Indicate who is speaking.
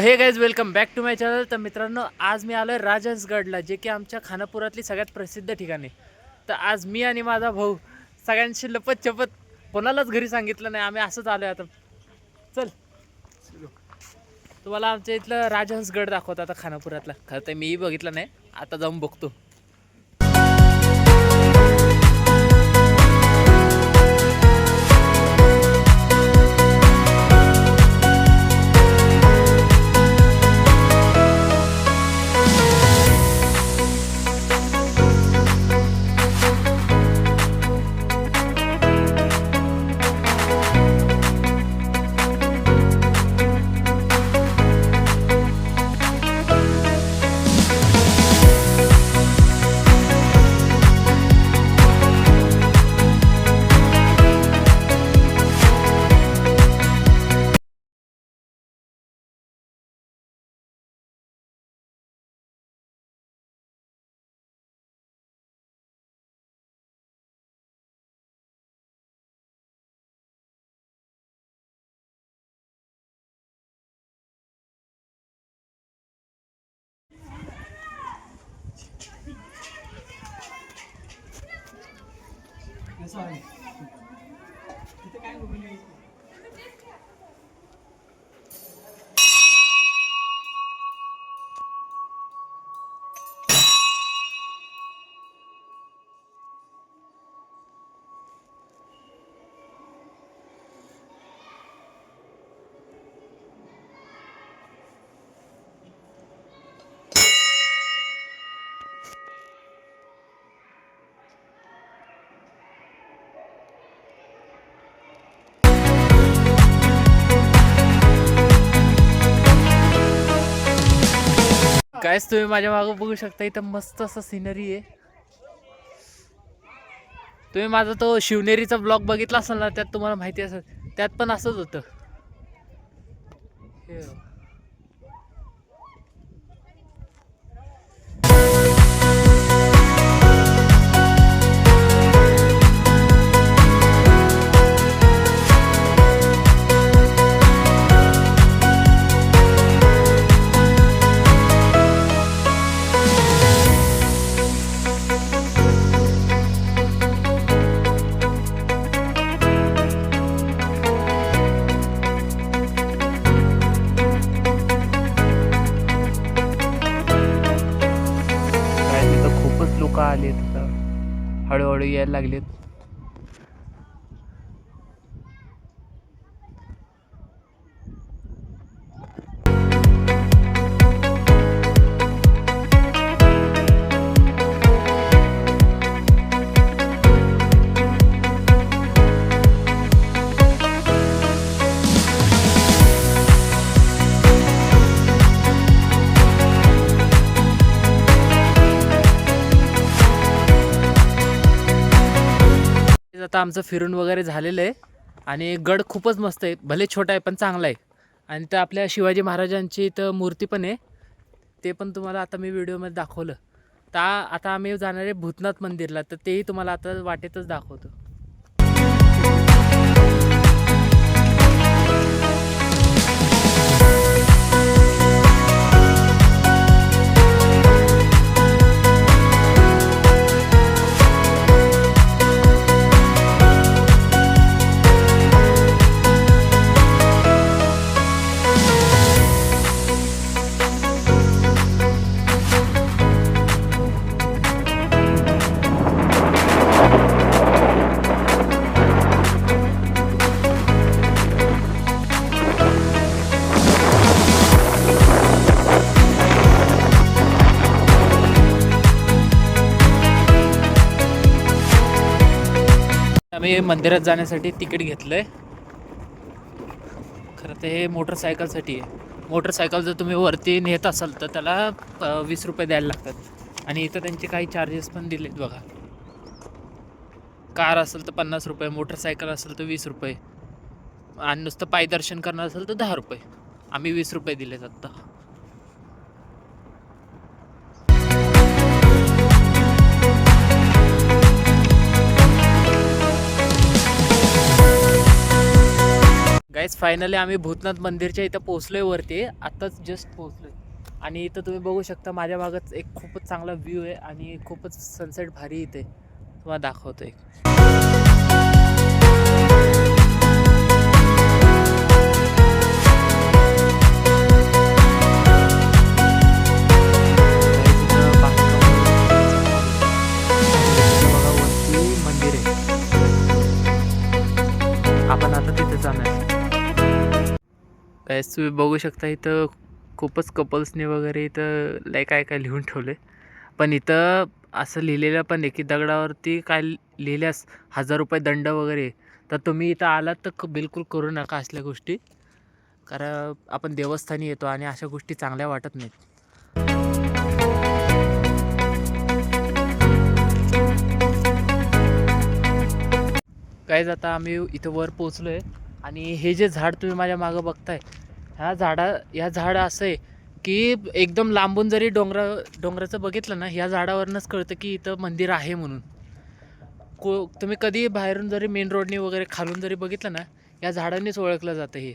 Speaker 1: हे guys welcome back to my channel. तर मित्रांनो, आज मी आलो आहे राजहंसगडला, जे की आमच्या खानापुरातली सगळ्यात प्रसिद्ध ठिकाणे. तर आज मी आणि माझा भाऊ सगळ्यांशी लपत चपत कोणालाच घरी सांगितलं नाही, आम्ही असंच आलो आहे. आता चल तुम्हाला आमच्या इथलं राजहंसगड दाखवतो आता खानापुरातला. खरं तर मीही बघितलं नाही, आता जाऊन बघतो. गाइस, तुम्ही माझ्या मागे बघू शकता, इथं मस्त असं सिनरी आहे. तुम्ही माझा तो शिवनेरीचा ब्लॉग बघितला असाल ना, त्यात तुम्हाला माहिती असेल, त्यात पण असंच होतं. लोक आलेत, हळूहळू यायला लागलेत. आता आमचं फिरून वगैरे झालेलं आहे आणि गड खूपच मस्त आहे. भले छोटा आहे पण चांगला आहे. आणि तर आपल्या शिवाजी महाराजांची इथं मूर्ती पण आहे, ते पण तुम्हाला आता मी व्हिडिओमध्ये दाखवलं. तर आता आम्ही जाणार आहे भूतनाथ मंदिरला, तर तेही तुम्हाला आता वाटेतच दाखवतो. आम्ही मंदिरात जाण्यासाठी तिकीट घेतलंय. खरं तर हे मोटरसायकलसाठी आहे. मोटरसायकल जर तुम्ही वरती नेत असाल तर त्याला 20 रुपये द्यायला लागतात. आणि इथं त्यांचे काही चार्जेस पण दिलेत बघा. कार असेल तर 50 रुपये, मोटरसायकल असेल तर 20 रुपये, आणि नुसतं पायदर्शन करणार असेल तर 10 रुपये. आम्ही 20 रुपये दिलेत आत्ता. गाइस फायनली आम्ही भूतनाथ मंदिरच्या इथं पोहोचलोय वरती, आत्ताच जस्ट पोहोचलोय. आणि इथं तुम्ही बघू शकता माझ्या मागच एक खूपच चांगला व्ह्यू आहे आणि खूपच सनसेट भारी इथे तुम्हाला दाखवतो एक. मंदिर आहे, आपण आता तिथे जाणार. काय तुम्ही बघू शकता इथं खूपच कपल्सने वगैरे इथं लय काय काय लिहून ठेवले. पण इथं असं लिहिलेलं पण आहे की दगडावरती काय लिहिल्यास 1000 रुपये दंड वगैरे. तर तुम्ही इथं आलात तर बिलकुल करू नका असल्या गोष्टी, कारण आपण देवस्थानी येतो आणि अशा गोष्टी चांगल्या वाटत नाहीत. काय आता आम्ही इथं वर पोचलो आहे आणि हे जे झाड तुम्ही माझ्या मागं बघताय, ह्या झाड असं आहे की एकदम लांबून जरी डोंगराचं बघितलं ना, ह्या झाडावरूनच कळतं की इथं मंदिर आहे म्हणून. तुम्ही कधी बाहेरून जरी मेन रोडनी वगैरे खालून जरी बघितलं ना, या झाडांनीच ओळखलं जातं हे.